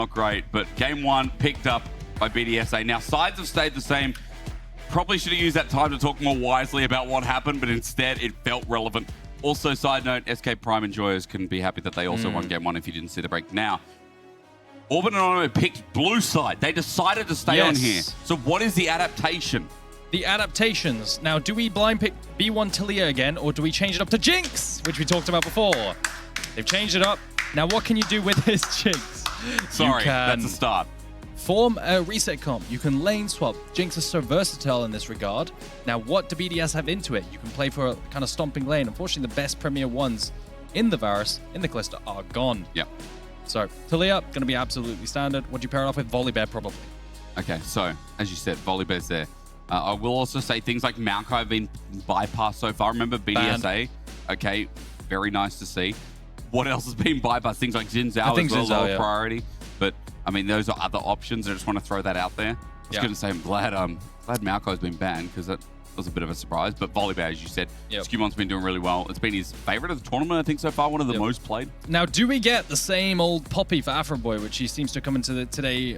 Not great, but game one picked up by BDSA. Now, sides have stayed the same. Probably should have used that time to talk more wisely about what happened, but instead it felt relevant. Also, side note, SK Prime enjoyers can be happy that they also won game one if you didn't see the break. Now, Orbit and Onimo picked blue side. They decided to stay on here. So what is the adaptation? The adaptations. Now, do we blind pick B1 Talia again, or do we change it up to Jinx, which we talked about before? They've changed it up. Now, what can you do with this Jinx? Sorry, that's a start. Form a reset comp. You can lane swap. Jinx is so versatile in this regard. Now, what do BDS have into it? You can play for a kind of stomping lane. Unfortunately, the best premier ones in the Varus, in the Callisto, are gone. Yep. So, Talia, going to be absolutely standard. What do you pair it off with? Volibear, probably. Okay, so, as you said, Volibear's there. I will also say things like Maokai have been bypassed so far. Remember BDSA? Banned. Okay, very nice to see. What else has been bypassed? Things like Xin Zhao think as well, Xin Zhao, low priority. But, I mean, those are other options. I just want to throw that out there. I was going to say, I'm glad Maokai's been banned because that was a bit of a surprise. But Volibear, as you said, Skumon's been doing really well. It's been his favorite of the tournament, I think, so far. One of the most played. Now, do we get the same old Poppy for Afro Boy, which he seems to come into today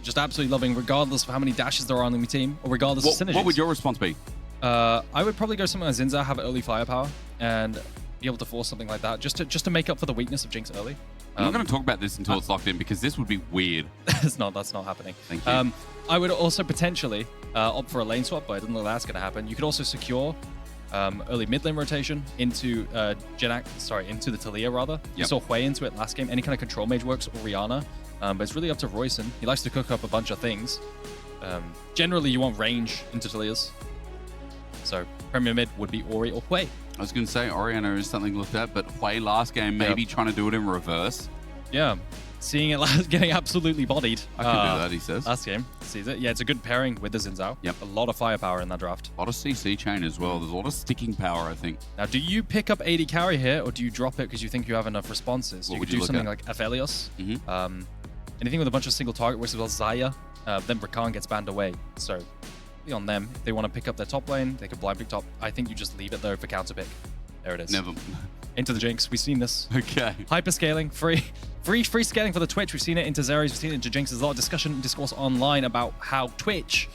just absolutely loving, regardless of how many dashes there are on the team, or regardless of synergies? What would your response be? I would probably go something like Xin Zhao, have early firepower, and be able to force something like that, just to make up for the weakness of Jinx early. I'm not going to talk about this until it's locked in, because this would be weird. That's not happening. Thank you. I would also potentially opt for a lane swap, but I don't know that's going to happen. You could also secure early mid lane rotation into into the Talia rather. You saw Hui into it last game. Any kind of control mage works, or Rihanna, but it's really up to Royson. He likes to cook up a bunch of things. Generally, you want range into Talias. So premier mid would be Ori or Hui. I was going to say Oriana is something looked at, but Hui last game maybe trying to do it in reverse. Yeah. Seeing it getting absolutely bodied. I can do that, he says. Last game. Sees it. Yeah, it's a good pairing with the Xin Zhao. Yep. A lot of firepower in that draft. A lot of CC chain as well. There's a lot of sticking power, I think. Now, do you pick up AD carry here, or do you drop it because you think you have enough responses? What You would could you do look something at? like Aphelios. Anything with a bunch of single target works as well. Zaya. Then Rakan gets banned away. So, be on them. If they want to pick up their top lane, they could blind pick top. I think you just leave it though for counter pick. There it is. Never. Into the Jinx. We've seen this. Okay. Hyper scaling, free scaling for the Twitch. We've seen it into Xera's, we've seen it into Jinx. There's a lot of discussion and discourse online about how Twitch,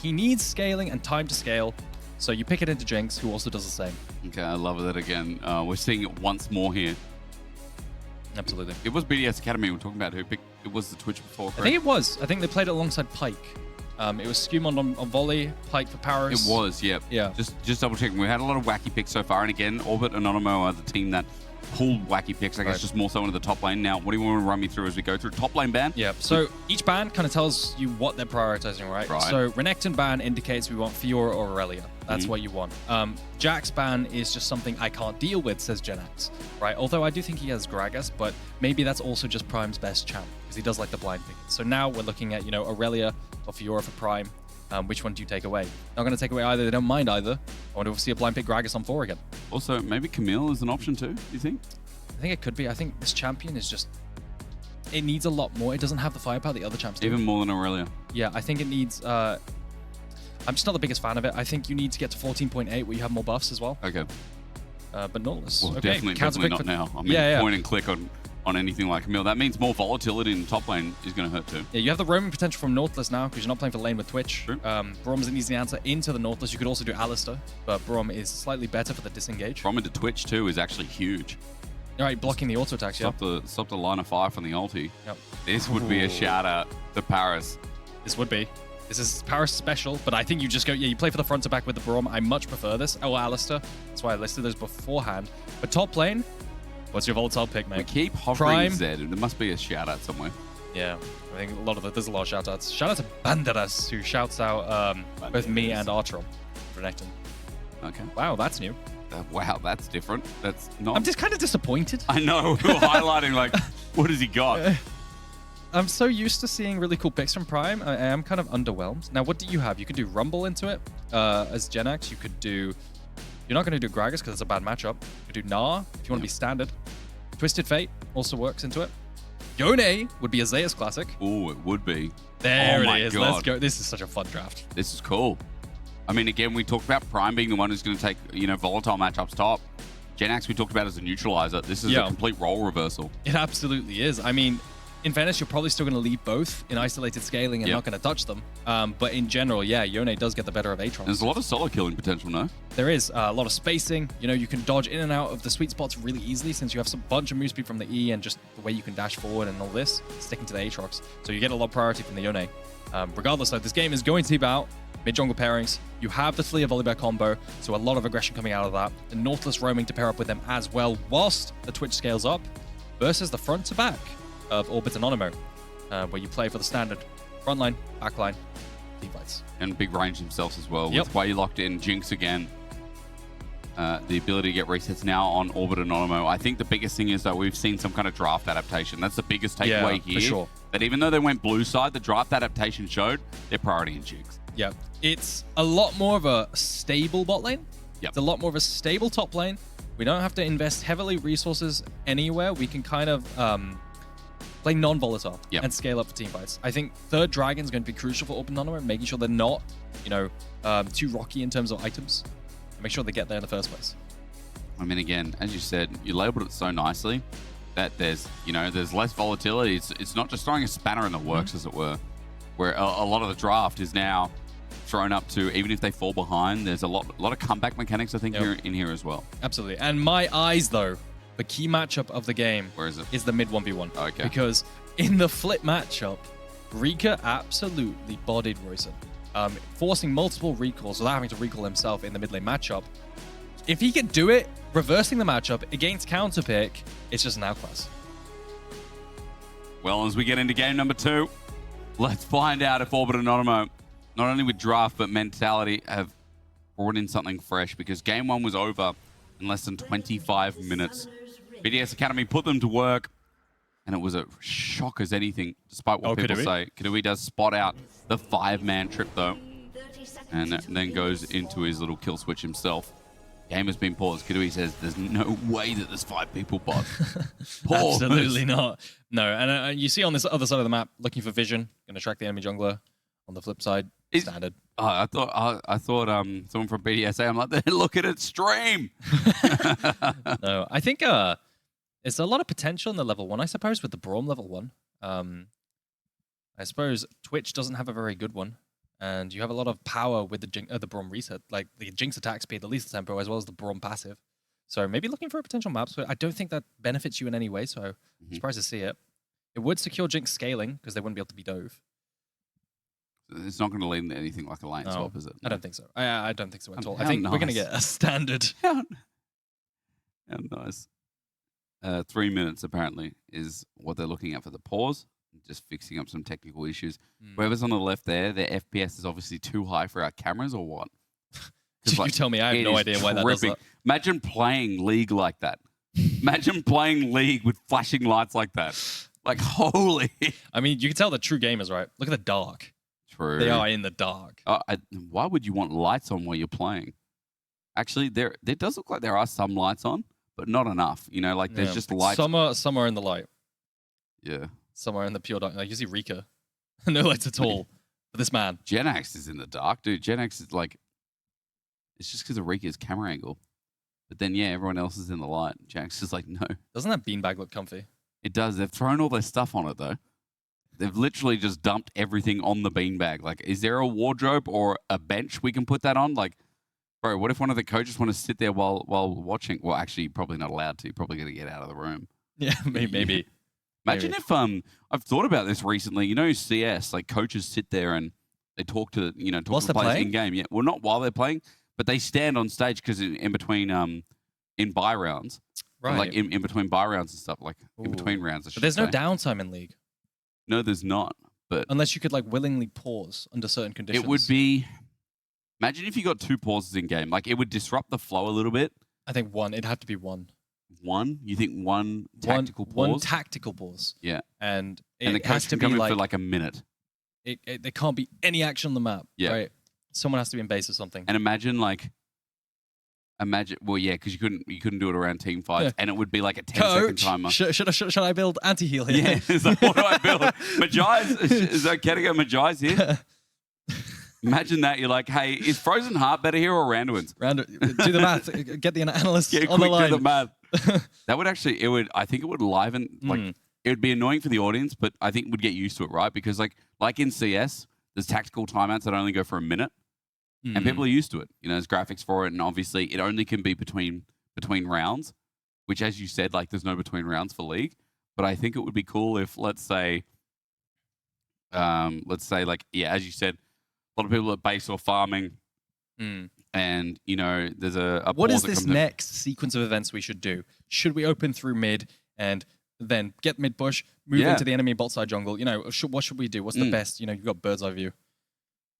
he needs scaling and time to scale. So you pick it into Jinx, who also does the same. Okay, I love that again. We're seeing it once more here. Absolutely. It was BDS Academy we're talking about who picked. It was the Twitch before, correct? I think it was. I think they played it alongside Pike. It was Skumon on volley, Pike for Paris. It was, yep. Yeah. Just double checking. We had a lot of wacky picks so far, and again, Orbit and Onimo are the team that pulled wacky picks. I guess just more so into the top lane. Now, what do you want to run me through as we go through top lane ban? Yeah. So each ban kind of tells you what they're prioritizing, right? So Renekton ban indicates we want Fiora or Aurelia. That's what you want. Jack's ban is just something I can't deal with, says Genax, right? Although I do think he has Gragas, but maybe that's also just Prime's best champ because he does like the blind pick. So now we're looking at, Aurelia or Fiora for Prime. Which one do you take away? Not going to take away either. They don't mind either. I want to see a blind pick Gragas on 4 again. Also, maybe Camille is an option too, do you think? I think it could be. I think this champion is just... It needs a lot more. It doesn't have the firepower the other champs do. Even more than Aurelia. Yeah, I think it needs... I'm just not the biggest fan of it. I think you need to get to 14.8 where you have more buffs as well. Okay. But Nautilus. Well, okay. definitely not now. I mean, point and click on anything like Camille. That means more volatility in the top lane is going to hurt too. Yeah, you have the roaming potential from Nautilus now because you're not playing for lane with Twitch. True. Brom's an easy answer into the Nautilus. You could also do Alistair, but Brom is slightly better for the disengage. Brom into Twitch too is actually huge. All right, blocking the auto attacks, Stop the line of fire from the ulti. Yep. This would be a shout out to Paris. This would be. This is Paris special, but I think you just go, you play for the front to back with the Brom. I much prefer this. Oh, Alistair. That's why I listed those beforehand. But top lane, what's your volatile pick, mate? We keep hovering Z. There must be a shout out somewhere. Yeah, I think there's a lot of shout outs. Shout out to Banderas, who shouts out both me and Archer for Renekton. Okay. Wow, that's new. Wow, that's different. That's not. I'm just kind of disappointed. I know. We're highlighting like, what has he got? I'm so used to seeing really cool picks from Prime. I am kind of underwhelmed. Now, what do you have? You could do Rumble into it as Genax. You could do... You're not going to do Gragas because it's a bad matchup. You could do Gnar if you want to be standard. Twisted Fate also works into it. Yone would be a Zeus classic. Oh, it would be. There it is. God. Let's go. This is such a fun draft. This is cool. I mean, again, we talked about Prime being the one who's going to take, volatile matchups top. Genax we talked about as a neutralizer. This is a complete role reversal. It absolutely is. I mean, In fairness, you're probably still going to leave both in isolated scaling and not going to touch them. But in general, yeah, Yone does get the better of Aatrox. There's a lot of solo killing potential, no? There is a lot of spacing. You know, you can dodge in and out of the sweet spots really easily since you have a bunch of move speed from the E and just the way you can dash forward and all this, sticking to the Aatrox. So you get a lot of priority from the Yone. Regardless, though, this game is going to be about mid-jungle pairings. You have the Fleer Volibear combo, so a lot of aggression coming out of that. The Nautilus roaming to pair up with them as well, whilst the Twitch scales up, versus the front to back of Orbit and Onimo, where you play for the standard front line, back line, team fights. And big range themselves as well. With way locked in, Jinx again. The ability to get resets now on Orbit and Onimo. I think the biggest thing is that we've seen some kind of draft adaptation. That's the biggest takeaway here. For sure. That even though they went blue side, the draft adaptation showed their priority in Jinx. Yeah, it's a lot more of a stable bot lane. It's a lot more of a stable top lane. We don't have to invest heavily resources anywhere. We can kind of play non-volatile and scale up for team fights. I think third dragon is going to be crucial for Open Onimo, making sure they're not, you know, too rocky in terms of items. And make sure they get there in the first place. I mean, again, as you said, you labeled it so nicely that there's, you know, there's less volatility. It's not just throwing a spanner in the works, as it were, where a lot of the draft is now thrown up to, even if they fall behind, there's a lot of comeback mechanics, I think, in here as well. Absolutely. And my eyes, though, the key matchup of the game is the mid 1v1. Okay. Because in the flip matchup, Rika absolutely bodied Royson, forcing multiple recalls without having to recall himself in the mid lane matchup. If he could do it, reversing the matchup against counterpick, it's just an outclass. Well, as we get into game number 2, let's find out if Orbit and Onimo, not only with draft, but mentality, have brought in something fresh, because game 1 was over in less than 25 minutes. BDS Academy put them to work, and it was a shock as anything, despite what people say. Kadui does spot out the 5-man trip, though, and then goes into his little kill switch himself. Game has been paused. Kadui says there's no way that there's 5 people bot. Absolutely not. No, and you see on this other side of the map, looking for vision, going to track the enemy jungler. On the flip side, standard. I thought someone from BDSA, I'm like, look at it stream. No, I think it's a lot of potential in the level 1, I suppose, with the Braum level 1. I suppose Twitch doesn't have a very good one, and you have a lot of power with the Braum reset, like the Jinx attack speed, the lethal tempo, as well as the Braum passive. So maybe looking for a potential map, but I don't think that benefits you in any way, so I'm surprised to see it. It would secure Jinx scaling, because they wouldn't be able to be dove. It's not going to lead into anything like a lane swap, is it? No. I don't think so. I don't think so at all. I think we're going to get a standard. How nice. 3 minutes, apparently, is what they're looking at for the pause. Just fixing up some technical issues. Whoever's on the left there, their FPS is obviously too high for our cameras, or what? You tell me. I have no idea why that does that. Imagine playing League like that. Imagine playing League with flashing lights like that. Like, holy. I mean, you can tell the true gamers, right? Look at the dark. True. They are in the dark. Why would you want lights on while you're playing? Actually, there does look like there are some lights on, but not enough. You know, like there's just lights. Some are in the light. Yeah. Some are in the pure dark. Like you see Rika. No lights at all. But this man. Genax is in the dark, dude. Genax is like, it's just because of Rika's camera angle. But then, yeah, everyone else is in the light. Genax is like, no. Doesn't that beanbag look comfy? It does. They've thrown all their stuff on it, though. They've literally just dumped everything on the beanbag. Like, is there a wardrobe or a bench we can put that on? Like, bro, what if one of the coaches want to sit there while watching? Well, actually, probably not allowed to. You're probably going to get out of the room. Yeah, maybe. Imagine if I've thought about this recently. You know, CS, like coaches sit there and they talk to the players in game. Yeah, well, not while they're playing, but they stand on stage because in between in buy rounds, right? Like in between buy rounds and stuff, like in between rounds. But there's no downtime in League. No, there's not. But unless you could like willingly pause under certain conditions. It would be. Imagine if you got 2 pauses in game. Like it would disrupt the flow a little bit. I think one. It'd have to be one. One? You think one tactical pause? One tactical pause. Yeah. And the coach has to can come be in like for like a minute. There can't be any action on the map. Yeah. Right. Someone has to be in base or something. And imagine. Well, yeah, because you couldn't do it around team fights, and it would be like a 10-second timer. Should I build anti-heal here? Yeah, it's like, what do I build? Magi's? Is that okay to go Magi's here? Imagine that. You're like, hey, is Frozen Heart better here or Randuin's? Do the math. Get the analyst on the line. Do the math. That would actually, I think it would liven, like, it would be annoying for the audience, but I think we'd get used to it, right? Because like in CS, there's tactical timeouts that only go for a minute, and people are used to it. You know, there's graphics for it, and obviously it only can be between rounds, which, as you said, like there's no between rounds for League. But I think it would be cool if, let's say, like, yeah, as you said, a lot of people at base or farming, and you know, there's a what pause is this next sequence of events we should do? Should we open through mid and then get mid push, move into the enemy bot side jungle? You know, what should we do? What's the best? You know, you've got bird's eye view.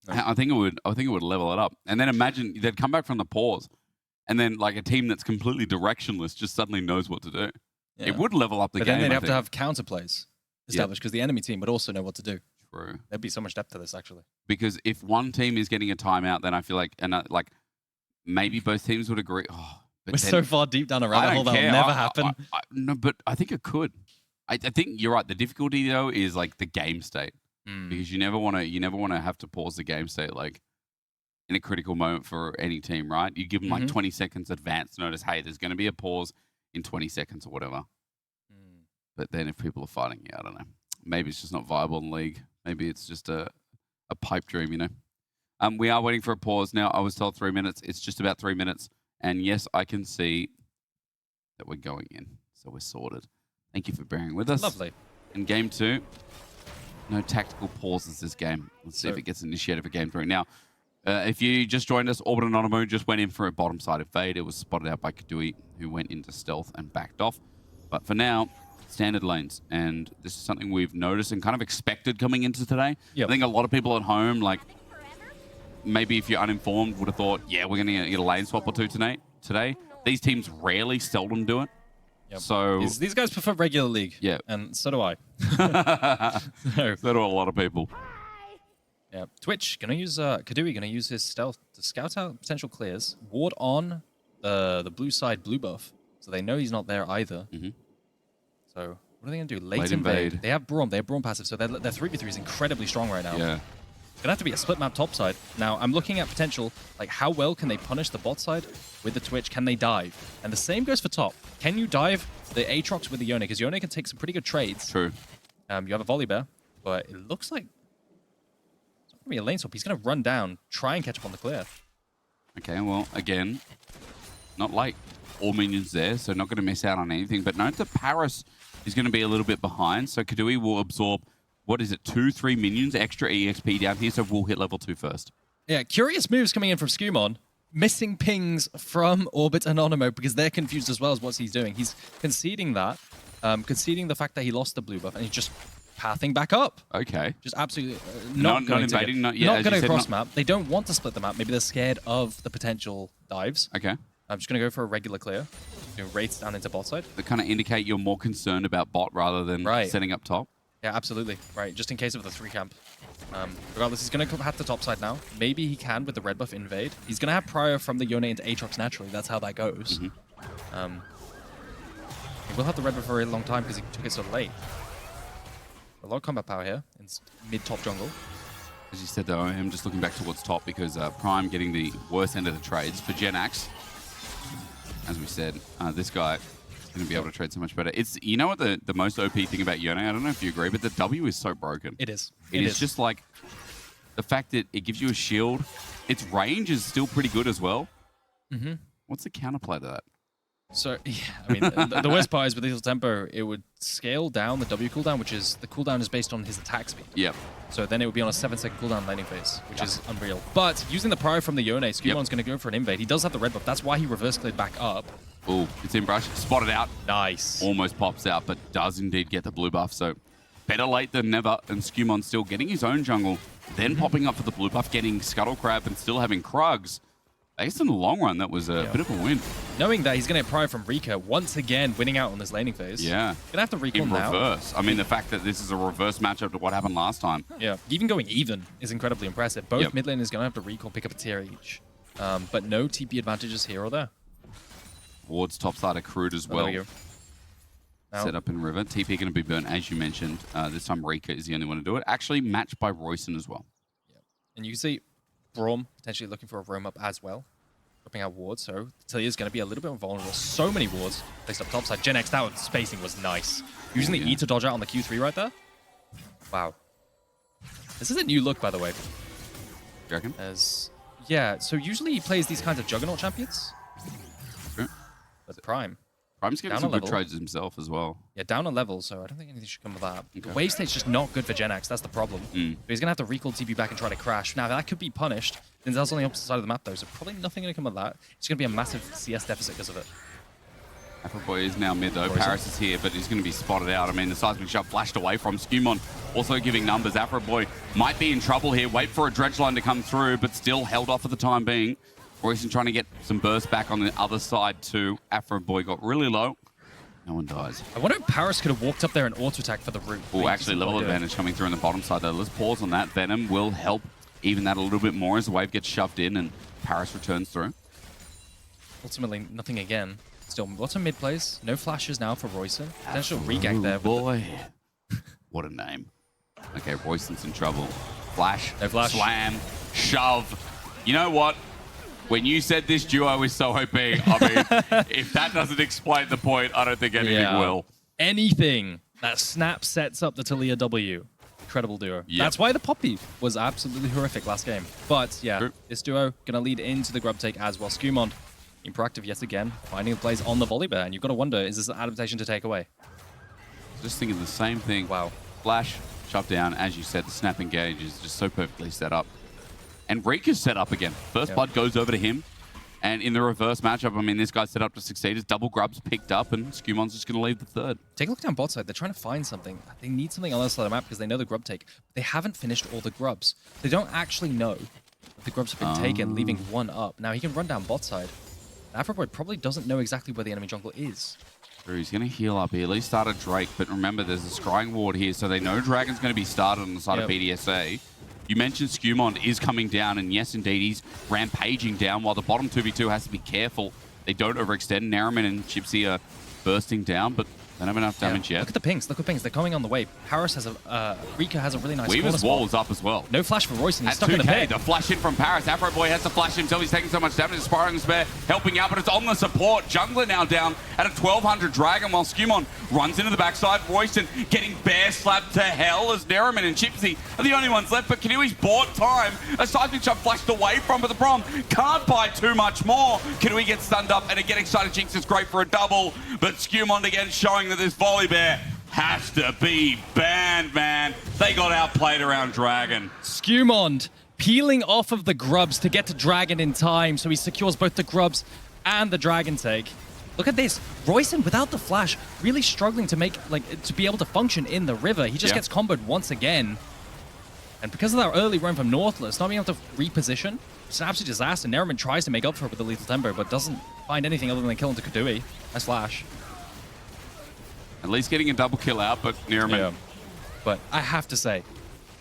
I think it would level it up. And then imagine they'd come back from the pause, and then like a team that's completely directionless just suddenly knows what to do. Yeah. It would level up the game. But then they'd have to have counterplays established because the enemy team would also know what to do. True. There'd be so much depth to this, actually. Because if one team is getting a timeout, then I feel like, like maybe both teams would agree. Oh, we're so far deep down a rabbit hole that'll never happen. No, but I think it could. I think you're right. The difficulty though is like the game state, because you never want to have to pause the game state like in a critical moment for any team, right? You give them like 20 seconds advance notice. Hey, there's going to be a pause in 20 seconds or whatever. But then if people are fighting, I don't know. Maybe it's just not viable in League. Maybe it's just a pipe dream, you know. We are waiting for a pause now. I was told 3 minutes. It's just about 3 minutes. And yes, I can see that we're going in. So we're sorted. Thank you for bearing with us. Lovely. In game 2, no tactical pauses this game. Let's see if it gets initiated for game 3. Now, if you just joined us, Orbit Anonymous just went in for a bottom side evade. It was spotted out by Kadui, who went into stealth and backed off. But for now, standard lanes. And this is something we've noticed and kind of expected coming into today. Yep. I think a lot of people at home, like, maybe if you're uninformed, would have thought, yeah, we're going to get a lane swap or two today. These teams seldom do it. Yep. So these guys prefer regular League. Yeah. And so do I. So do a lot of people. Yeah. Twitch, Kadui gonna use his stealth to scout out potential clears, ward on the blue side blue buff, so they know he's not there either. So what are they gonna do? Late invade. They have Braum passive, so their 3v3 is incredibly strong right now. Yeah. It's gonna have to be a split map top side. Now I'm looking at potential, like how well can they punish the bot side with the Twitch? Can they dive? And the same goes for top. Can you dive the Aatrox with the Yone? Because Yone can take some pretty good trades. True. You have a volley bear, but it looks like it's not gonna be a lane swap. He's gonna run down, try and catch up on the clear. Okay, well, again, not like all minions there, so not gonna miss out on anything. But note that Paris is gonna be a little bit behind, so Kadui will absorb, what is it, 2-3 minions extra EXP down here, so we'll hit level 2 first. Yeah, curious moves coming in from Skumon. Missing pings from Orbit Anonymous because they're confused as well as what he's doing. He's conceding that, conceding the fact that he lost the blue buff, and he's just pathing back up. Okay. Just absolutely not invading, not going to cross map. They don't want to split the map. Maybe they're scared of the potential dives. Okay. I'm just going to go for a regular clear. Do raids down into bot side. That kind of indicate you're more concerned about bot rather than setting up top. Yeah, absolutely. Right, just in case of the 3 camp. Regardless, he's going to have the top side now. Maybe he can, with the red buff, invade. He's going to have prior from the Yone into Aatrox naturally. That's how that goes. He will have the red buff for a long time because he took it so late. A lot of combat power here in mid-top jungle. As you said, though, I am just looking back towards top because Prime getting the worst end of the trades for Genax. As we said, this guy going to be able to trade so much better. It's, you know what the most OP thing about Yone, I don't know if you agree, but the W is so broken. It is. It is just like the fact that it gives you a shield. Its range is still pretty good as well. What's the counterplay to that? So, yeah, I mean, the worst part is with Lethal Tempo, it would scale down the W cooldown, which is, the cooldown is based on his attack speed. Yep. So then it would be on a 7-second cooldown laning phase, which is unreal. But using the prior from the Yone, Skumon's going to go for an invade. He does have the red buff. That's why he reverse cleared back up. Oh, it's in brush. Spotted out. Nice. Almost pops out, but does indeed get the blue buff. So better late than never. And Skumon still getting his own jungle, then popping up for the blue buff, getting Scuttle Crab and still having Krugs. I guess in the long run, that was a bit of a win. Knowing that he's going to get prior from Rika, once again winning out on this laning phase. Yeah. Going to have to recall now. In reverse. I mean, the fact that this is a reverse matchup to what happened last time. Yeah. Even going even is incredibly impressive. Both mid laners going to have to recall, pick up a tier each. But no TP advantages here or there. Ward's topside accrued as well. Set up in river. TP going to be burnt, as you mentioned. This time Rika is the only one to do it. Actually matched by Royson as well. Yeah. And you can see Braum potentially looking for a roam up as well. popping out wards, so Talia's going to be a little bit more vulnerable. So many wards placed up top side. Gen X, that spacing was nice. Using the E to dodge out on the Q3 right there. Wow. This is a new look, by the way. You reckon? Yeah, so usually he plays these kinds of Juggernaut champions. Sure. But Prime. Prime's getting some good trades himself as well. Yeah, down a level, so I don't think anything should come of that. Okay. The wave state's just not good for Gen X, that's the problem. So he's going to have to recall TP back and try to crash. Now, that could be punished. Denzel's on the opposite side of the map, though, so probably nothing going to come of that. It's going to be a massive CS deficit because of it. Afroboy is now mid, though. Paris is here, but he's going to be spotted out. I mean, the seismic shot flashed away from Skumon, also giving numbers. Afroboy might be in trouble here. Wait for a dredge line to come through, but still held off for the time being. Royson trying to get some burst back on the other side, too. Afroboy got really low. No one dies. I wonder if Paris could have walked up there and auto-attack for the root. Oh, actually, level advantage coming through on the bottom side, though. Let's pause on that. Venom will help even that a little bit more as the wave gets shoved in and Paris returns through. Ultimately, nothing again. Still, lots of mid plays. No flashes now for Royson. Potential regank there. Boy. What a name. Okay, Royson's in trouble. Flash, no flash, slam, shove. You know what? When you said this duo is so OP, I mean, if that doesn't explain the point, I don't think anything will. Anything that Snap sets up the Talia W. Incredible duo. Yep. That's why the Poppy was absolutely horrific last game. But yeah, this duo going to lead into the grub take as well. Skumon being proactive yet again, finding the plays on the volley bear. And you've got to wonder, is this an adaptation to take away? Just thinking the same thing. Wow. Flash, shove down. As you said, the snap engage is just so perfectly set up. And Rika's set up again. First blood goes over to him. And in the reverse matchup, I mean, this guy's set up to succeed. His double grubs picked up, and Skumon's just going to leave the third. Take a look down bot side. They're trying to find something. They need something on the side of the map because they know the grub take. They haven't finished all the grubs. They don't actually know that the grubs have been taken, leaving one up. Now, he can run down bot side. Afroboy probably doesn't know exactly where the enemy jungle is. He's going to heal up here. At least start a Drake, but remember, there's a scrying ward here, so they know Dragon's going to be started on the side of BDSA. You mentioned Skumon is coming down, and yes, indeed, he's rampaging down, while the bottom 2v2 has to be careful. They don't overextend. Naraman and Chipsy are bursting down, but they don't have enough damage yet. Look at the pings. Look at the pings. They're coming on the way. Paris has a... Rika has a really nice Weaver's wall is up as well. No flash for Royson. He's At stuck 2K, in the pit. The flash in from Paris. Afroboy has to flash himself. He's taking so much damage. Aspiring Spare helping out, but it's on the support. Jungler now down at a 1200 Dragon, while Skumon runs into the backside. Royson getting bear slapped to hell as Naraman and Chipsy are the only ones left, but Kinui's bought time. A seismic shot flashed away from, but the Prom can't buy too much more. Kinui gets stunned up, and a Get Excited Jinx is great for a double, but Skumon again showing that this volley bear has to be banned, man. They got outplayed around Dragon. Skumon peeling off of the grubs to get to Dragon in time, so he secures both the grubs and the Dragon take. Look at this. Royson, without the flash, really struggling to make, to be able to function in the river. He just gets comboed once again. And because of that early run from Northless, not being able to reposition, it's an absolute disaster. Naraman tries to make up for it with the lethal tempo, but doesn't find anything other than killing to Kadui. Nice flash. At least getting a double kill out, but Naraman. Yeah. But I have to say,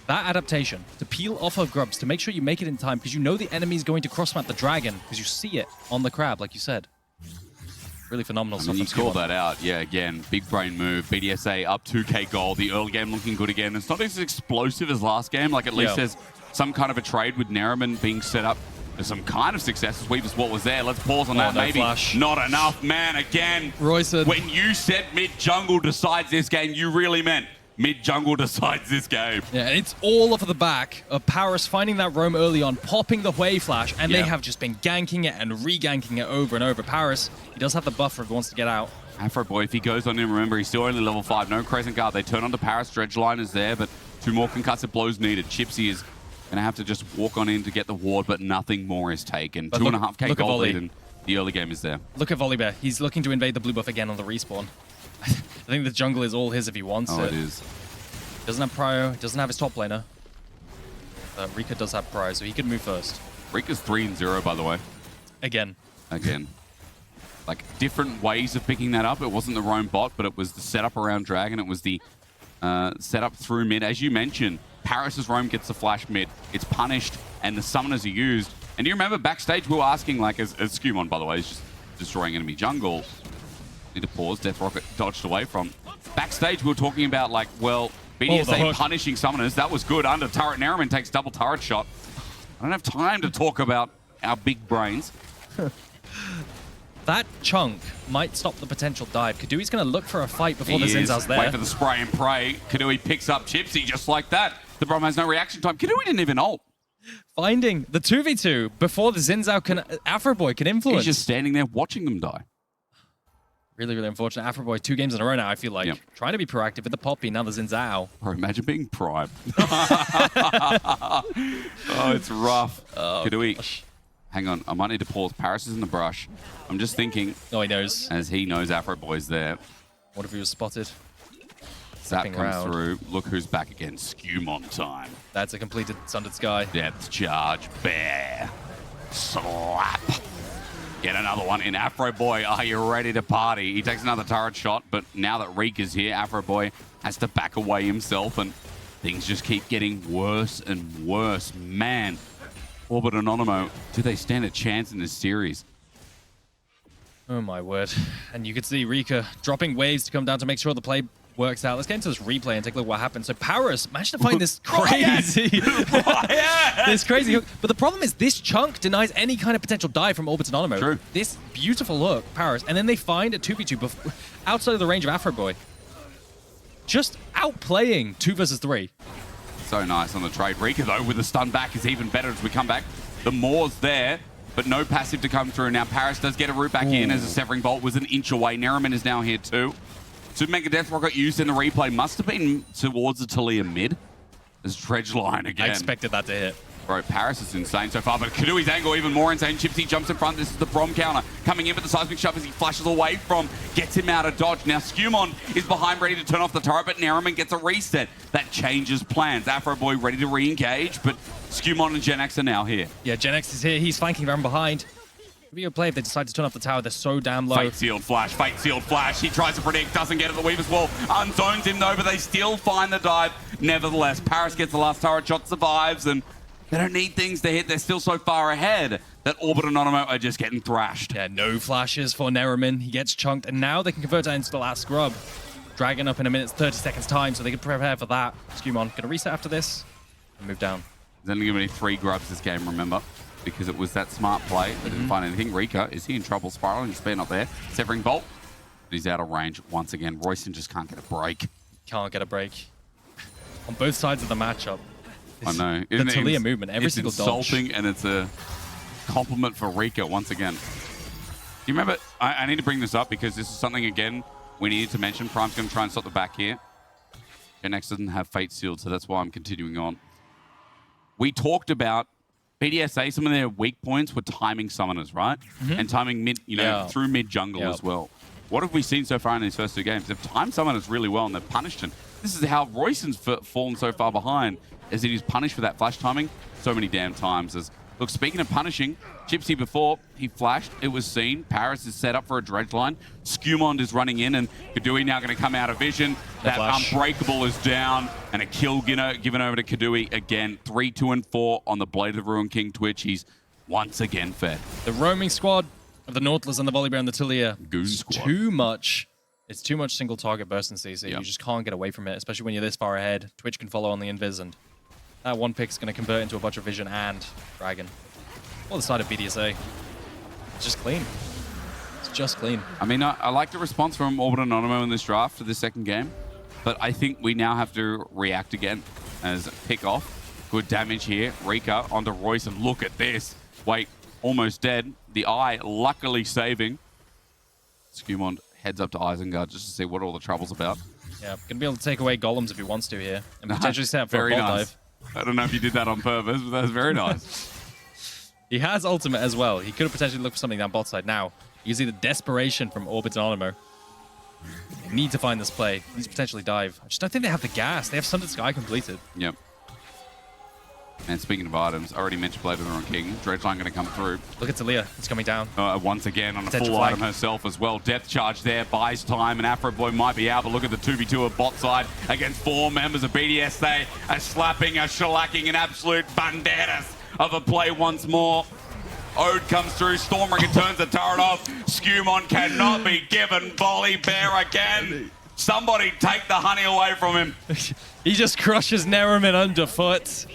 that adaptation, to peel off of grubs, to make sure you make it in time, because you know the enemy's going to cross-map the Dragon, because you see it on the crab, like you said. Really phenomenal stuff. You called that out. Yeah, again, big brain move. BDSA up 2k gold. The early game looking good again. It's not as explosive as last game. Like, at least there's some kind of a trade with Naraman being set up. There's some kind of success. Weaver's what was there. Let's pause on that. Maybe flash. Not enough. Man, again, Royson. When you said mid-jungle decides this game, you really meant mid-jungle decides this game. Yeah, and it's all off of the back of Paris finding that roam early on, popping the wave flash, and they have just been ganking it and re-ganking it over and over. Paris, he does have the buffer if he wants to get out. Afroboy, if he goes on in, remember, he's still only level 5. No Crescent Guard. They turn on to Paris. Dredge line is there, but 2 more concussive blows needed. Chipsy is going to have to just walk on in to get the ward, but nothing more is taken. But 2.5k gold lead, and the early game is there. Look at Volibear. He's looking to invade the blue buff again on the respawn. I think the jungle is all his if he wants it. Oh, it is. Doesn't have prio, doesn't have his top laner. Rika does have prio, so he could move first. Rika's 3-0, by the way. Again. Like, different ways of picking that up. It wasn't the roam bot, but it was the setup around Dragon. It was the setup through mid. As you mentioned, Paris' roam gets the flash mid. It's punished, and the summoners are used. And do you remember backstage we were asking, like, as Skumon, by the way, is just destroying enemy jungle. Need to pause. Death Rocket dodged away from. Backstage we were talking about, like, well, BDSA punishing summoners. That was good. Under turret, Naraman takes double turret shot. I don't have time to talk about our big brains. That chunk might stop the potential dive. Kadui's going to look for a fight before the Zinzao's there. Wait for the spray and pray. Kadui picks up Gypsy just like that. The Brom has no reaction time. Kadui didn't even ult. Finding the 2v2 before the Zinzao can, Afro Boy can influence. He's just standing there watching them die. Really, really unfortunate. Afro Boy 2 games in a row now, I feel like. Yep. Trying to be proactive with the Poppy, now the Zinzao. Bro, imagine being Prime. Oh, it's rough. Oh, Kadui. gosh. Hang on, I might need to pause. Paris is in the brush. I'm just thinking. Oh, he knows. As he knows Afro Boy's there. What if he was spotted? Zap comes round. through. Look who's back again. Skewmon time. That's a completed Sundered Sky. Depth charge. Bear. Slap. Get another one in. Afro Boy, are you ready to party? He takes another turret shot, but now that Reek is here, Afro Boy has to back away himself, and things just keep getting worse and worse. Man. Orbit and Onomo, do they stand a chance in this series? Oh my word. And you could see Rika dropping waves to come down to make sure the play works out. Let's get into this replay and take a look at what happened. So Paris managed to find this crazy... this crazy hook. But the problem is this chunk denies any kind of potential dive from Orbit and Onomo. True. This beautiful hook, Paris, and then they find a 2v2 outside of the range of Afro Boy. Just outplaying 2 versus 3. So nice on the trade. Rika, though, with the stun back is even better as we come back. The Moore's there, but no passive to come through. Now Paris does get a route back in as a Severing Bolt was an inch away. Neriman is now here too. Super Mega Death Rocket used in the replay must have been towards the Talia mid. There's Dredge line again. I expected that to hit. Bro, Paris is insane so far, but Kadui's angle even more insane. Gypsy jumps in front. This is the Brom counter. Coming in with the seismic shove as he flashes away from, gets him out of dodge. Now Skewmon is behind, ready to turn off the turret, but Neriman gets a reset. That changes plans. Afro Boy ready to re-engage, but Skewmon and Gen X are now here. Yeah, Gen X is here. He's flanking from behind. It'd be a play if they decide to turn off the tower. They're so damn low. Fate sealed flash, fate sealed flash. He tries to predict, doesn't get at the Weaver's wall. Unzones him though, but they still find the dive. Nevertheless, Paris gets the last turret shot, survives, and they don't need things to hit. They're still so far ahead that Orbit and Onomo are just getting thrashed. Yeah, no flashes for Neriman. He gets chunked, and now they can convert that into the last scrub. Dragon up in a minute's 30 seconds time, so they can prepare for that. Skewmon gonna reset after this and move down. There's only going to be 3 grubs this game, remember? Because it was that smart play. They didn't find anything. Rika, is he in trouble? Spiraling speed not there. Severing Bolt. He's out of range once again. Royston just can't get a break. Can't get a break. On both sides of the matchup. I know. The Talia movement, every single dodge. It's insulting and it's a compliment for Rika once again. Do you remember? I need to bring this up because this is something, again, we needed to mention. Prime's going to try and stop the back here. Gen X doesn't have Fate Sealed, so that's why I'm continuing on. We talked about BDSA, some of their weak points were timing summoners, right? And timing mid, through mid jungle as well. What have we seen so far in these first 2 games? They've timed summoners really well and they've punished him. This is how Royston's fallen so far behind, as he is punished for that flash timing so many damn times. Look, speaking of punishing, Gypsy before he flashed, it was seen. Paris is set up for a dredge line. Skewmond is running in, and Kadui now going to come out of vision. That flash. Unbreakable is down, and a kill given over to Kadui again. 3, 2, and 4 on the Blade of the Ruin King Twitch. He's once again fed. The roaming squad of the Nautilus and the Volibear and the Talia. Goon squad. Too much. It's too much single target burst in CC. You just can't get away from it, especially when you're this far ahead. Twitch can follow on the invis, and that one pick is going to convert into a bunch of vision and dragon. Or the side of BDSA. It's just clean. It's just clean. I mean, I like the response from Orbit and Onomo in this draft for this second game, but I think we now have to react again as pick off. Good damage here. Rika onto Royce, and look at this. Wait, almost dead. The eye luckily saving. Skewmond heads up to Isengard just to see what all the trouble's about. Yeah, gonna be able to take away golems if he wants to here, and potentially set up for a bot dive. I don't know if you did that on purpose, but that was very nice. He has ultimate as well. He could have potentially looked for something down bot side. Now, you see the desperation from Orbit and Onomo. They need to find this play. He needs to potentially dive. I just don't think they have the gas. They have Sundered Sky completed. Yep. And speaking of items, I already mentioned Blade of the Ruin King. Dredgeline going to come through. Look at Talia. It's coming down. Once again on a full item herself as well. Depth charge there, buys time, and Afro Boy might be out, but look at the 2v2 of bot side against 4 members of BDSA. A slapping, a shellacking, an absolute banderas of a play once more. Ode comes through, Stormbringer turns the turret off. Skewmon cannot be given Volibear again. Somebody take the honey away from him. He just crushes Neriman underfoot.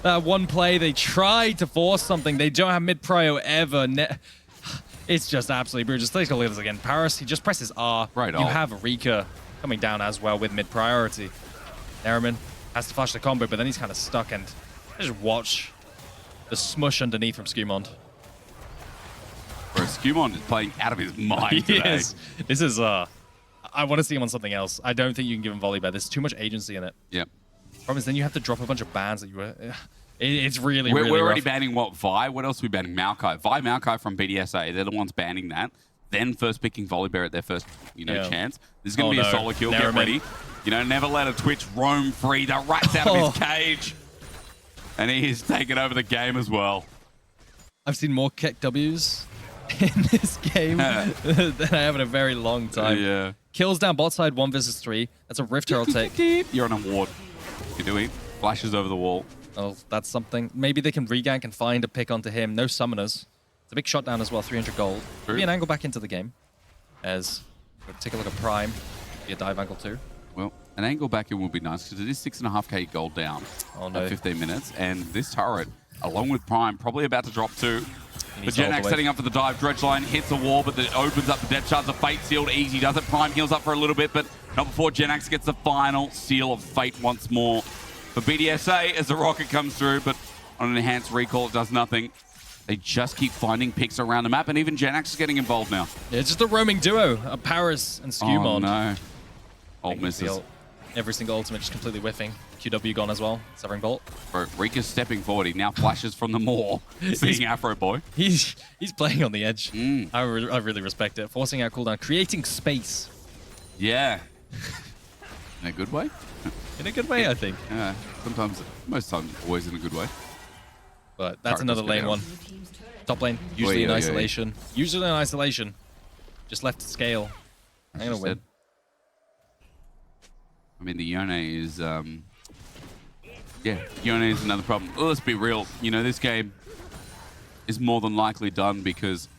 That one play, they tried to force something. They don't have mid-prio ever. It's just absolutely brutal. Just take a look at this again. Paris, he just presses R. Right You on. have Rika coming down as well with mid-priority. Nerman has to flash the combo, but then he's kind of stuck, and just watch the smush underneath from Skumond. Bro, Skumond is playing out of his mind He today. is. This is, I want to see him on something else. I don't think you can give him volley back. There's too much agency in it. Yep. Problem is then you have to drop a bunch of bans that you were... It's really, We're really already rough. banning what? Vi? What else are we banning? Maokai. Vi, Maokai from BDSA. They're the ones banning that. Then first picking Volibear at their first, chance. This is going to be a solo kill. Get ready. Never let a Twitch roam free. The rat's out of his cage. And he is taking over the game as well. I've seen more kick Ws in this game than I have in a very long time. Yeah. Kills down bot side 1 versus 3. That's a Rift Herald take. You're on a ward. You do it. Flashes over the wall. Oh, that's something. Maybe they can regank and find a pick onto him. No summoners. It's a big shot down as well, 300 gold. True. Maybe an angle back into the game. As we'll take a look at Prime. Be a dive angle too. Well, an angle back in would be nice because it is 6.5k gold down at 15 minutes. And this turret, along with Prime, probably about to drop too. But Genax setting up for the dive. Dredgeline hits a wall, but it opens up the depth charge. The Fate sealed easy. Does it? Prime heals up for a little bit, but not before Genax gets the final seal of Fate once more. For BDSA, as the rocket comes through, but on an enhanced recall, it does nothing. They just keep finding picks around the map, and even Genax is getting involved now. Yeah, it's just a roaming duo. Paris and Skumond. Oh, no. Old misses. Every single ultimate just completely whiffing. QW gone as well. Severing Bolt. Bro, Rika's stepping forward. He now flashes from the maw, seeing Afro Boy. He's playing on the edge. I really respect it. Forcing out cooldown. Creating space. Yeah. In a good way? In a good way, I think. Yeah. Sometimes, most times, always in a good way. But that's another lane one. Top lane, usually in isolation. Usually in isolation. Just left to scale. I'm going to win. I mean, the Yone is... Yone is another problem. Well, let's be real. This game is more than likely done because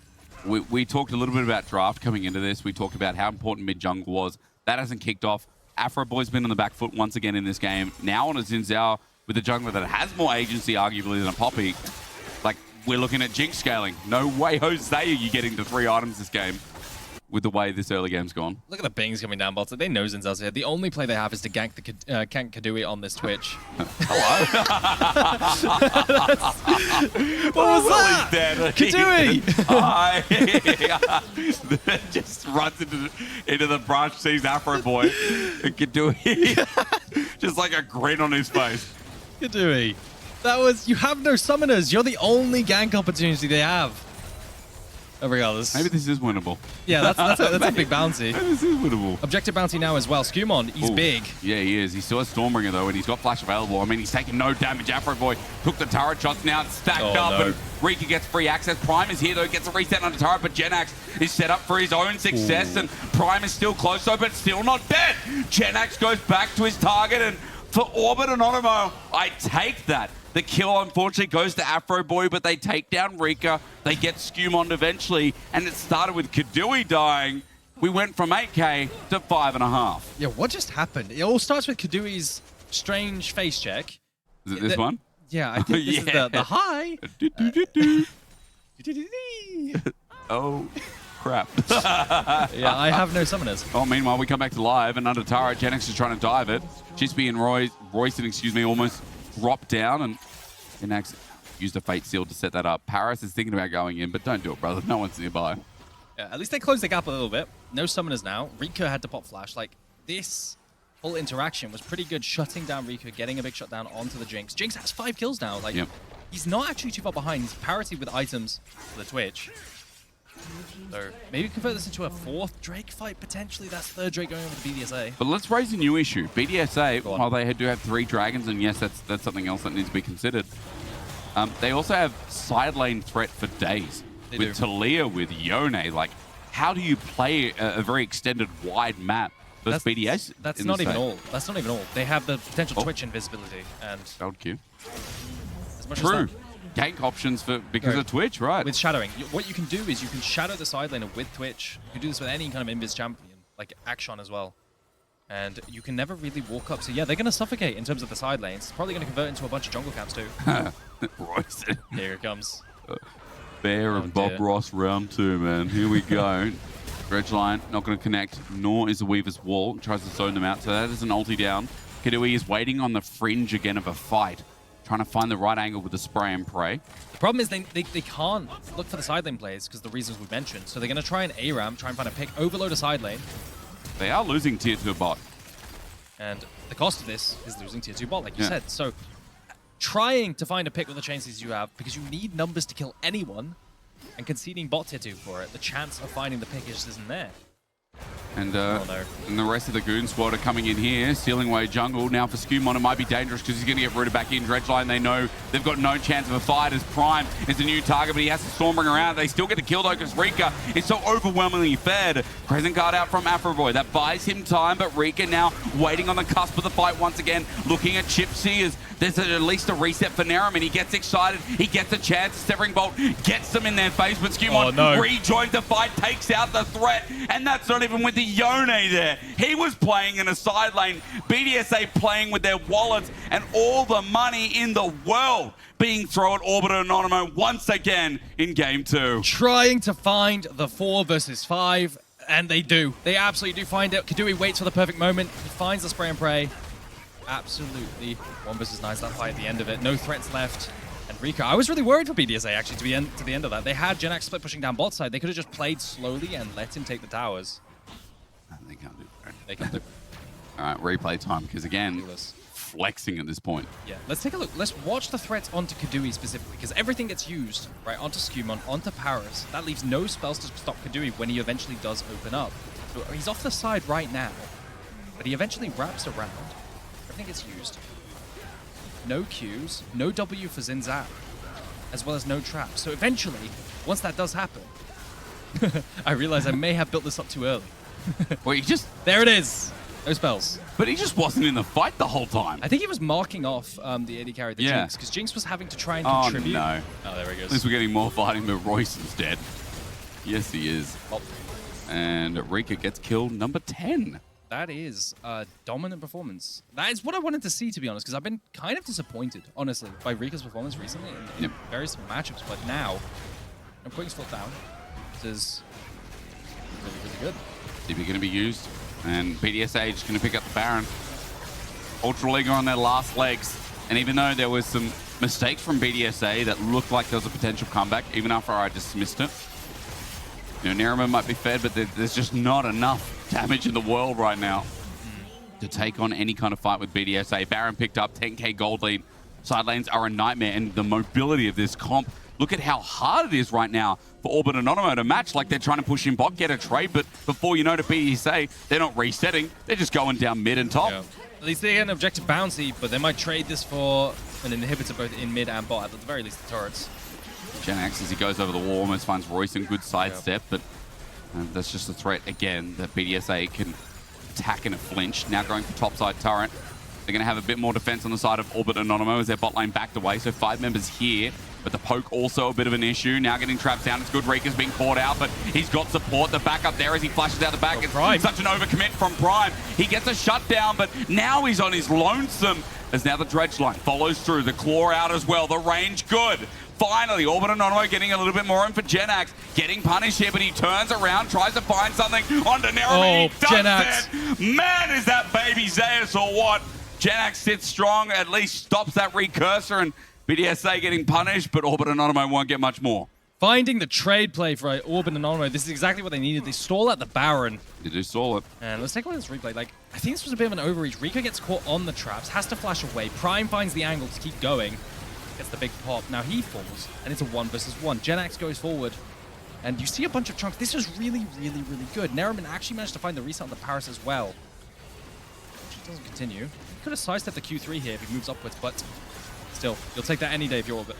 we talked a little bit about draft coming into this. We talked about how important mid-jungle was. That hasn't kicked off. Afro Boy's been on the back foot once again in this game. Now on a Xin Zhao with a jungler that has more agency, arguably, than a Poppy. Like, we're looking at Jinx scaling. No way, Jose, are you getting to 3 items this game with the way this early game's gone. Look at the pings coming down bots. They know Xin Zhao's here. The only play they have is to gank the gank Kadui on this Twitch. Hello? What was that? Dead. Kadui! Hi. Just runs into the brush, sees Afro Boy, and Kadui. Just like a grin on his face. Kadui. That was... You have no summoners. You're the only gank opportunity they have. Regardless. Maybe this is winnable. Yeah, that's a big bounty. Maybe this is winnable. Objective bounty now as well. Skumond, he's big. Yeah, he is. He still has Stormbringer, though, and he's got Flash available. I mean, he's taking no damage. Afro Boy took the turret shots. Now it's stacked up, and Rika gets free access. Prime is here, though. Gets a reset on the turret, but Genax is set up for his own success, and Prime is still close, though, but still not dead. Genax goes back to his target, and for Orbit Anonymo, I take that. The kill, unfortunately, goes to Afro Boy, but they take down Rika. They get Skumond eventually, and it started with Kadui dying. We went from 8k to 5.5. Yeah, what just happened? It all starts with Kadui's strange face check. Is it this one? Yeah, I think this is the high. Oh, crap. Yeah, I have no summoners. Oh, meanwhile, we come back to live, and under turret, Genax is trying to dive it. Chispy and Royston, almost dropped down, and Genax used a Fate Seal to set that up. Paris is thinking about going in, but don't do it, brother. No one's nearby. Yeah, at least they closed the gap a little bit. No summoners now. Rika had to pop flash. Like, this whole interaction was pretty good, shutting down Rika, getting a big shutdown onto the Jinx. Jinx has 5 kills now. Like, he's not actually too far behind. He's parity with items for the Twitch. So maybe convert this into a 4th Drake fight, potentially. That's 3rd Drake going over to BDSA. But let's raise a new issue. BDSA, while they do have 3 dragons, and yes, that's something else that needs to be considered, they also have side lane threat for days. With Talia, with Yone. Like, how do you play a very extended, wide map versus BDS? That's not even all. That's not even all. They have the potential Twitch invisibility. And old Q. As much True. As gank options because of Twitch, right? With shadowing. What you can do is you can shadow the side laner with Twitch. You can do this with any kind of invis champion, like Action as well. And you can never really walk up. So yeah, they're going to suffocate in terms of the side lanes. It's probably going to convert into a bunch of jungle camps too. Royce. Here it comes. Bear and Bob Ross round 2, man. Here we go. Dredgeline not going to connect, nor is the Weaver's Wall. Tries to zone them out, so that is an ulti down. Kidui is waiting on the fringe again of a fight, trying to find the right angle with the spray and pray. The problem is they can't look for the side lane plays because the reasons we mentioned. So they're going to try an ARAM, try and find a pick, overload a side lane. They are losing tier 2 bot. And the cost of this is losing tier 2 bot, like you Yeah. said. So trying to find a pick with the chances you have, because you need numbers to kill anyone, and conceding bot tier 2 for it, the chance of finding the pick just isn't there. And, no. and the rest of the Goon squad are coming in here, stealing away jungle. Now for Skumon, it might be dangerous because he's going to get rooted back in. Dredgeline, they know they've got no chance of a fight as Prime is a new target, but he has to storm ring around. They still get the kill though because Rika is so overwhelmingly fed. Crescent guard out from Afroboy. That buys him time, but Rika now waiting on the cusp of the fight once again, looking at Chipsy as there's at least a reset for Nerum, and he gets excited. He gets a chance. Severing Bolt gets them in their face, but Skumon rejoins the fight, takes out the threat, and that's not even with the Yone there. He was playing in a side lane, BDSA playing with their wallets, and all the money in the world being thrown at Orbiter and Anonymous once again in game 2. Trying to find the 4 versus 5, and they do. They absolutely do find it. Kidui waits for the perfect moment. He finds the spray and pray. Absolutely 1 versus 9's that fight at the end of it. No threats left. And Rika, I was really worried for BDSA actually to the end of that. They had Genax split pushing down bot side. They could have just played slowly and let him take the towers. They can't do it. They can't do it. All right, replay time, because again, flexing at this point. Yeah, let's take a look. Let's watch the threats onto Kidui specifically, because everything gets used, right, onto Skumon, onto Paris. That leaves no spells to stop Kidui when he eventually does open up. So he's off the side right now, but he eventually wraps around. Everything gets used. No Qs, no W for Zinzap, as well as no traps. So eventually, once that does happen, I realize I may have built this up too early. Well, there it is. No spells. But he just wasn't in the fight the whole time. I think he was marking off the AD carry, the Jinx, because Jinx was having to try and contribute. No. Oh, there he goes. At least we're getting more fighting, but Royce is dead. Yes, he is. Oh. And Rika gets killed number 10. That is a dominant performance. That is what I wanted to see, to be honest, because I've been kind of disappointed, honestly, by Rika's performance recently in various matchups. But now, I'm putting his foot down. This is really, really good. TP going to be used, and BDSA just going to pick up the Baron. Ultra League on their last legs, and even though there was some mistakes from BDSA that looked like there was a potential comeback, even after I dismissed it. You know, Nerima might be fed, but there's just not enough damage in the world right now to take on any kind of fight with BDSA. Baron picked up 10k gold lead. Side lanes are a nightmare, and the mobility of this comp, look at how hard it is right now for Orbit and Anonymous to match. Like, they're trying to push in bot, get a trade, but before you know, to BDSA, they're not resetting. They're just going down mid and top. Yeah. At least they get an objective bouncy, but they might trade this for an inhibitor both in mid and bot, at the very least the turrets. Genax, as he goes over the wall, almost finds Royce in good sidestep, but that's just a threat, again, that BDSA can attack in a flinch. Now going for topside turret. They're going to have a bit more defense on the side of Orbit and Anonymous as their bot lane backed away, so 5 members here. But the poke also a bit of an issue. Now getting trapped down. It's good. Rika's being caught out, but he's got support. The backup there as he flashes out the back. It's such an overcommit from Prime. He gets a shutdown, but now he's on his lonesome as now the dredge line follows through. The claw out as well. The range good. Finally, Orbit and Anonymous getting a little bit more in for Genax. Getting punished here, but he turns around, tries to find something onto Nerima. He does Genax. it. Man, is that baby Zeus or what? Genax sits strong, at least stops that recursor, and BDSA getting punished, but Orbit and Anonymous won't get much more. Finding the trade play for Orbit and Anonymous. This is exactly what they needed. They stall at the Baron. They do stall it. And let's take a look at this replay. Like, I think this was a bit of an overreach. Rika gets caught on the traps, has to flash away. Prime finds the angle to keep going. Gets the big pop. Now he falls, and it's a 1 versus 1. Genax goes forward, and you see a bunch of chunks. This is really, really, really good. Neriman actually managed to find the reset on the Paris as well. Which doesn't continue. He could have sidestepped the Q3 here if he moves upwards, but still, you'll take that any day if you're Orbit.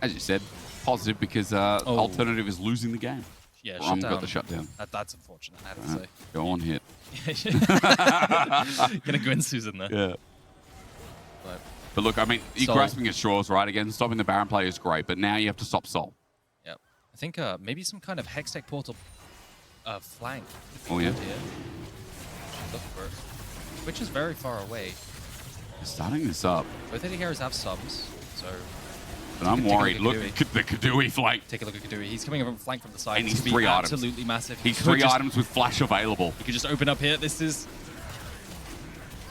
As you said, positive because alternative is losing the game. Yeah, Rom got the shutdown. That's unfortunate, I have to say. Go on, hit. Gonna go in Susan there. Yeah. But look, I mean, you're grasping at straws, right? Again, stopping the Baron play is great, but now you have to stop Sol. Yep. I think maybe some kind of Hextech portal flank. Oh, yeah. Here. Look for it. Which is very far away. They're starting this up. Both AD carries have subs, so... But I'm worried. Look at the Kadui flank. Take a look at Kadui. He's coming from flank from the side. And he's 3 items. Absolutely massive. He's 3 items with flash available. He could just open up here. This is...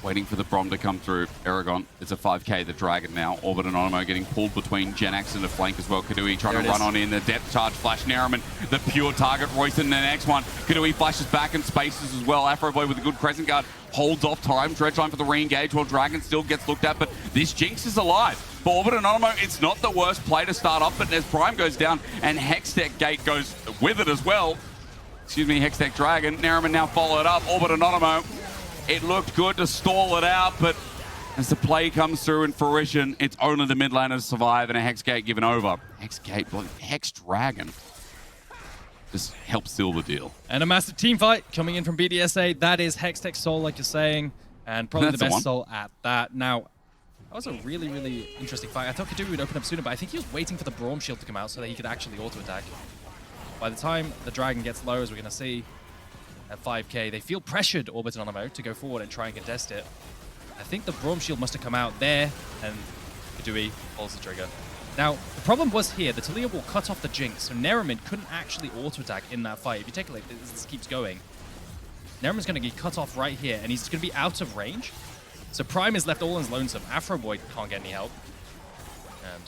Waiting for the Brom to come through. Aragon, it's a 5k, the Dragon now. Orbit and Onimo getting pulled between Genax and the flank as well. Kadui trying to run on in. The depth charge flash. Nariman, the pure target. Royson, the next one. Kadui flashes back and spaces as well. Afroboy with a good crescent guard. Holds off time. Dredgeline for the re-engage while Dragon still gets looked at. But this Jinx is alive. For Orbit and Onimo, it's not the worst play to start off. But as Prime goes down and Hextech Gate goes with it as well. Excuse me, Hextech Dragon. Nariman now followed up. Orbit and Onimo. It looked good to stall it out, but as the play comes through in fruition, it's only the mid laner to survive and a Hex Gate given over. Hex Gate, Hex Dragon just helps seal the deal. And a massive team fight coming in from BDSA. That is Hextech Soul, like you're saying, and probably the best Soul at that. Now, that was a really, really interesting fight. I thought Kadui would open up sooner, but I think he was waiting for the Braum shield to come out so that he could actually auto-attack. By the time the Dragon gets low, as we're going to see, at 5k, they feel pressured, Orbit and Onimo, to go forward and try and contest it. I think the Braum shield must have come out there, and Kadui pulls the trigger. Now, the problem was here, the Talia will cut off the Jinx, so Nariman couldn't actually auto-attack in that fight. If you take a look, this keeps going. Nariman's going to get cut off right here, and he's going to be out of range. So Prime is left all in his lonesome. Afroboy can't get any help. And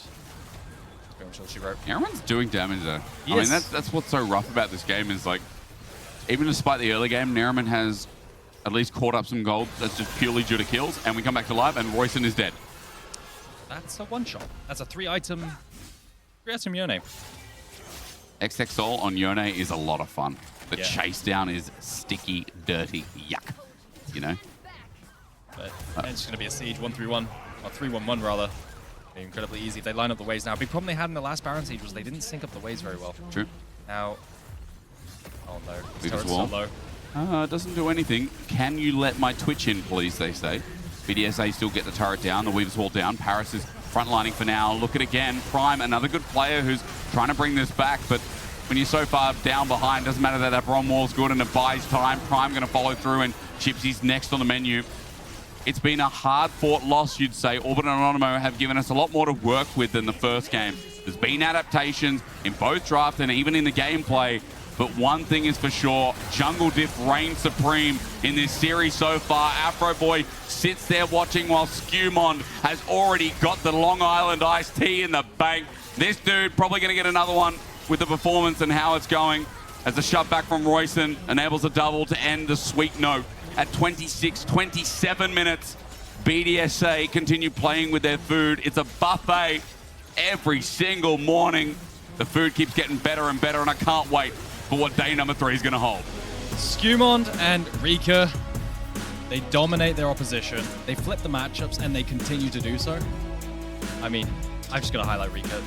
Braum shield she wrote. Nariman's doing damage though. I mean, that's what's so rough about this game is like, even despite the early game, Nariman has at least caught up some gold. That's just purely due to kills. And we come back to live, and Royson is dead. That's a one-shot. That's a 3-item Yone. Hextech Soul on Yone is a lot of fun. The chase down is sticky, dirty, yuck. You know? But it's going to be a siege 1-3-1, or 3-1-1 rather. Incredibly easy if they line up the waves now. Big problem they had in the last Baron siege was they didn't sync up the waves very well. True. Now... Oh no, this turret's so low. Doesn't do anything. Can you let my Twitch in, please, they say. BDSA still get the turret down, the Weaver's Wall down. Paris is frontlining for now. Look at it again. Prime, another good player who's trying to bring this back, but when you're so far down behind, doesn't matter that Brom Wall's good and it buys time. Prime going to follow through, and Gypsy's next on the menu. It's been a hard-fought loss, you'd say. Orbit and Onimo have given us a lot more to work with than the first game. There's been adaptations in both draft and even in the gameplay. But one thing is for sure, Jungle Diff reigns supreme in this series so far. Afroboy sits there watching while Skewmond has already got the Long Island iced tea in the bank. This dude probably going to get another one with the performance and how it's going, as the shove back from Royson enables a double to end the sweet note. At 26, 27 minutes, BDSA continue playing with their food. It's a buffet every single morning. The food keeps getting better and better, and I can't wait for what day number 3 is going to hold. Skewmond and Rika, they dominate their opposition. They flip the matchups, and they continue to do so. I mean, I'm just going to highlight Rika.